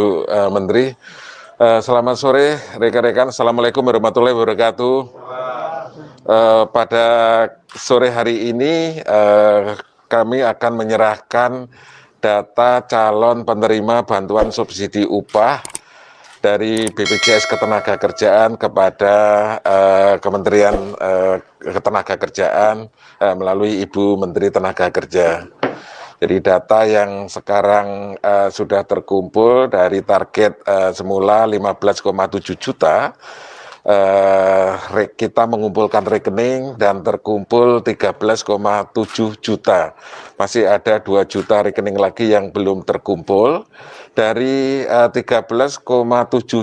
Bu Menteri. Selamat sore rekan-rekan. Assalamualaikum warahmatullahi wabarakatuh. Pada sore hari ini kami akan menyerahkan data calon penerima bantuan subsidi upah dari BPJS Ketenagakerjaan kepada Kementerian Ketenagakerjaan melalui Ibu Menteri Tenaga Kerja. Jadi data yang sekarang sudah terkumpul dari target semula 15,7 juta, kita mengumpulkan rekening dan terkumpul 13,7 juta. Masih ada 2 juta rekening lagi yang belum terkumpul. Dari 13,7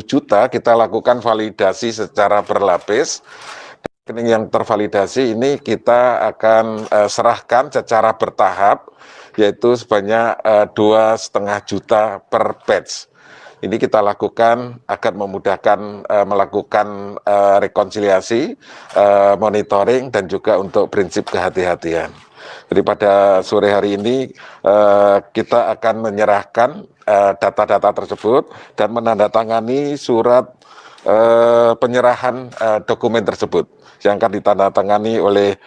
juta kita lakukan validasi secara berlapis. Rekening yang tervalidasi ini kita akan serahkan secara bertahap, yaitu sebanyak 2,5 juta per batch. Ini kita lakukan agar memudahkan melakukan rekonsiliasi, monitoring, dan juga untuk prinsip kehati-hatian. Jadi pada sore hari ini kita akan menyerahkan data-data tersebut dan menandatangani surat penyerahan dokumen tersebut yang akan ditandatangani oleh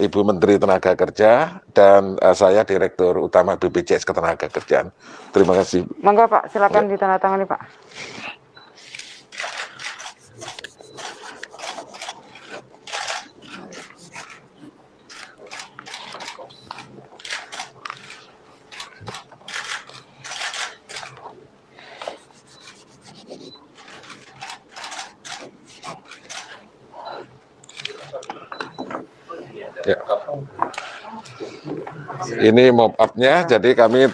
Ibu Menteri Tenaga Kerja dan saya Direktur Utama BPJS Ketenagakerjaan. Terima kasih. Monggo Pak, silakan ditandatangani Pak. Ya. Ini mop-up-nya, jadi kami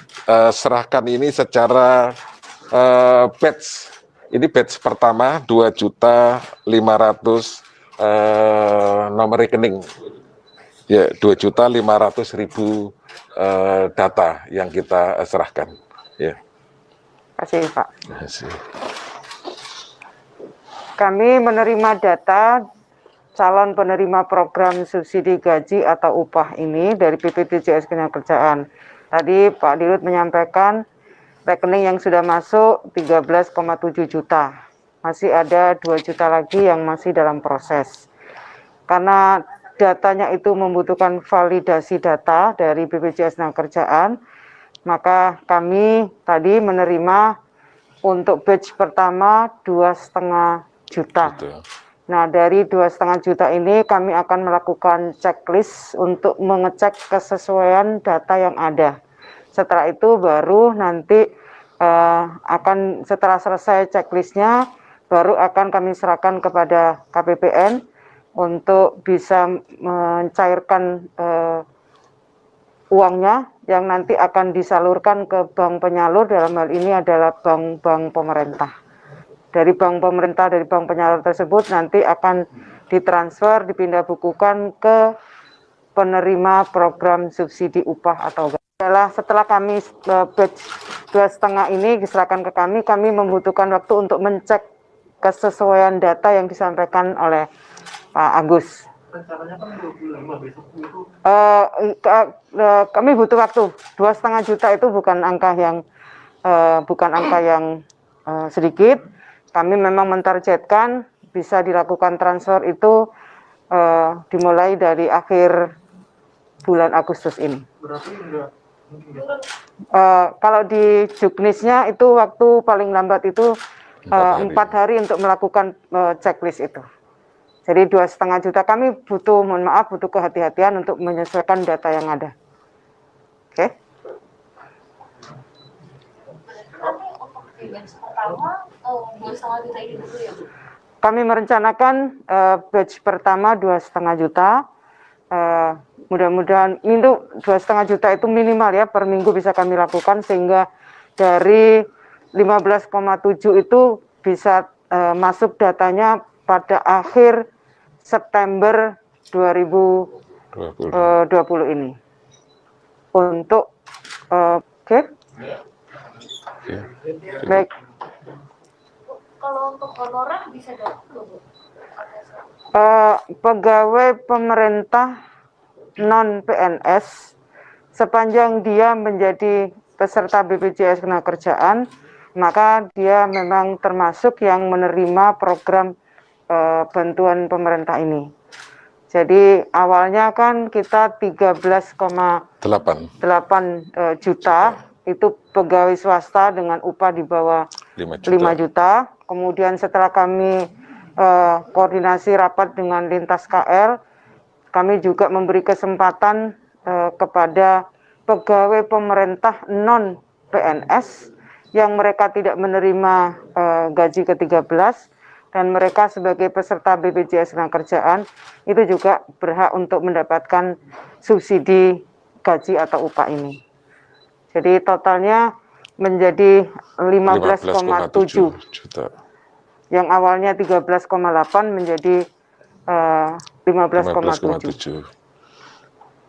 serahkan ini secara batch. Ini batch pertama 2.500.000 nomor rekening. Ya, 2.500.000 data yang kita serahkan. Ya. Terima kasih Pak. Terima kasih. Kami menerima data calon penerima program subsidi gaji atau upah ini dari BPJS Ketenagakerjaan. Tadi Pak Dirut menyampaikan rekening yang sudah masuk 13,7 juta. Masih ada 2 juta lagi yang masih dalam proses. Karena datanya itu membutuhkan validasi data dari BPJS Ketenagakerjaan, maka kami tadi menerima untuk batch pertama 2,5 juta. Nah, dari 2,5 juta ini kami akan melakukan checklist untuk mengecek kesesuaian data yang ada. Setelah itu baru nanti setelah selesai checklistnya, baru akan kami serahkan kepada KPPN untuk bisa mencairkan uangnya yang nanti akan disalurkan ke bank penyalur, dalam hal ini adalah bank-bank pemerintah. Dari bank pemerintah, dari bank penyalur tersebut nanti akan ditransfer, dipindah bukukan ke penerima program subsidi upah atau setelah kami batch 2,5 ini diserahkan ke kami membutuhkan waktu untuk mencek kesesuaian data yang disampaikan oleh Pak Agus. Rencananya kan 25 besok itu. Kami butuh waktu. 2,5 juta itu bukan angka yang sedikit. Kami memang mentargetkan bisa dilakukan transfer itu dimulai dari akhir bulan Agustus ini. Berarti enggak kalau di juknisnya itu waktu paling lambat itu 4 hari untuk melakukan checklist itu. Jadi 2,5 juta kami butuh, mohon maaf, butuh kehati-hatian untuk menyesuaikan data yang ada. Oke? Kami merencanakan batch pertama 2,5 juta. Mudah-mudahan itu 2,5 juta itu minimal ya, per minggu bisa kami lakukan, sehingga dari 15,7 itu bisa masuk datanya pada akhir September 2020 ini. Untuk oke. Baik. Kalau untuk honorer bisa dapat belum, Bu? Pegawai pemerintah non PNS sepanjang dia menjadi peserta BPJS Ketenagakerjaan maka dia memang termasuk yang menerima program bantuan pemerintah ini. Jadi awalnya kan kita 13,8 juta itu pegawai swasta dengan upah di bawah 5 juta. Kemudian setelah kami koordinasi rapat dengan lintas KL, kami juga memberi kesempatan kepada pegawai pemerintah non PNS yang mereka tidak menerima gaji ke-13 dan mereka sebagai peserta BPJS Ketenagakerjaan itu juga berhak untuk mendapatkan subsidi gaji atau upah ini. Jadi totalnya menjadi 15,7 juta. Yang awalnya 13,8 menjadi 15,7.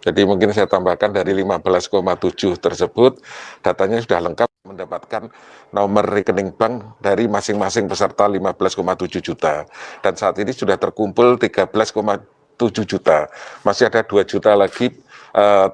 Jadi mungkin saya tambahkan dari 15,7 tersebut datanya sudah lengkap, mendapatkan nomor rekening bank dari masing-masing peserta 15,7 juta. Dan saat ini sudah terkumpul 13,7 juta. Masih ada 2 juta lagi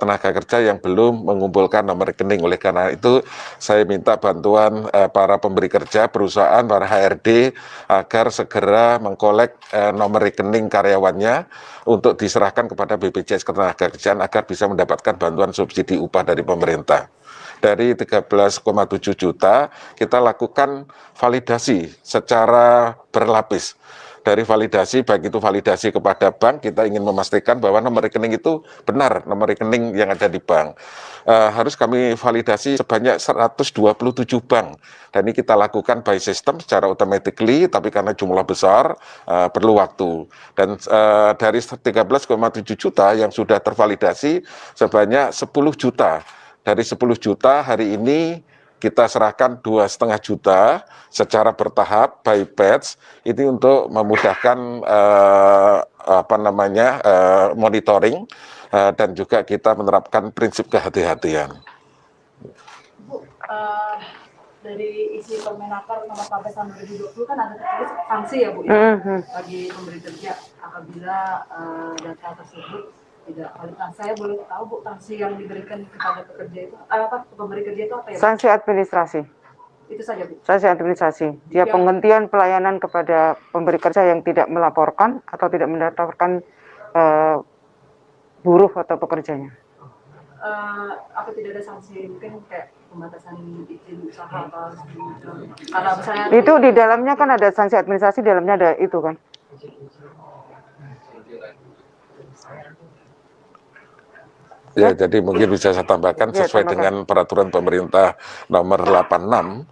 tenaga kerja yang belum mengumpulkan nomor rekening. Oleh karena itu saya minta bantuan para pemberi kerja, perusahaan, para HRD agar segera mengkolek nomor rekening karyawannya untuk diserahkan kepada BPJS Ketenagakerjaan agar bisa mendapatkan bantuan subsidi upah dari pemerintah. Dari 13,7 juta kita lakukan validasi secara berlapis. Dari validasi, baik itu validasi kepada bank, kita ingin memastikan bahwa nomor rekening itu benar, nomor rekening yang ada di bank. Harus kami validasi sebanyak 127 bank. Dan ini kita lakukan by system secara automatically, tapi karena jumlah besar, perlu waktu. Dan dari 13,7 juta yang sudah tervalidasi, sebanyak 10 juta. Dari 10 juta hari ini, kita serahkan 2,5 juta secara bertahap by batch ini untuk memudahkan monitoring dan juga kita menerapkan prinsip kehati-hatian. Bu, dari isi Permenaker nomor 14 tahun 2020 kan ada tertulis sanksi ya Bu ya, bagi pemberi kerja apabila data tersebut tidak valid. Saya boleh tahu Bu, sanksi yang diberikan kepada pekerja itu pemberi kerja itu apa ya Bu? Sanksi administrasi. Itu saja Bu. Sanksi administrasi. Dia penghentian pelayanan kepada pemberi kerja yang tidak melaporkan atau tidak mendaftarkan buruh atau pekerjanya. Apa tidak ada sanksi mungkin kayak pembatasan izin usaha atau karena misalnya itu di dalamnya kan ada sanksi administrasi, di dalamnya ada itu kan. Ya, jadi mungkin bisa saya tambahkan sesuai dengan peraturan pemerintah nomor 86,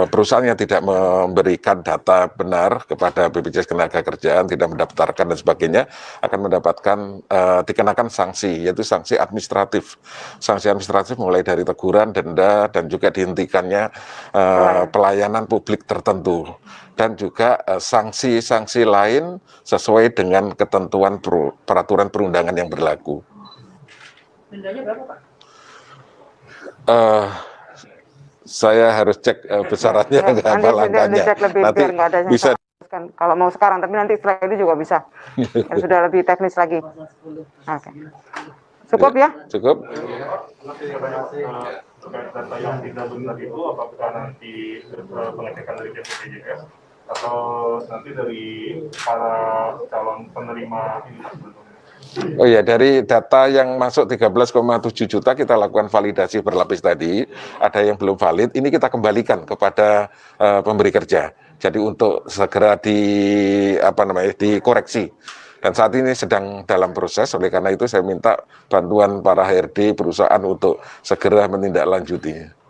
perusahaan yang tidak memberikan data benar kepada BPJS Ketenagakerjaan, tidak mendaftarkan dan sebagainya, akan mendapatkan dikenakan sanksi, yaitu sanksi administratif. Sanksi administratif mulai dari teguran, denda, dan juga dihentikannya pelayanan publik tertentu. Dan juga sanksi-sanksi lain sesuai dengan ketentuan peraturan perundangan yang berlaku. Dendanya berapa Pak? Saya harus cek besarannya, nggak hafal angkanya. Nanti bisa kalau mau sekarang, tapi nanti setelah itu juga bisa. Yang sudah lebih teknis lagi. Oke. Cukup ya? Cukup. Data yang tidak benar itu apakah nanti pengecekan dari BPJS atau nanti dari para calon penerima ini? Oh ya, dari data yang masuk 13,7 juta kita lakukan validasi berlapis tadi, ada yang belum valid, ini kita kembalikan kepada pemberi kerja. Jadi untuk segera dikoreksi. Dan saat ini sedang dalam proses, oleh karena itu saya minta bantuan para HRD perusahaan untuk segera menindaklanjuti.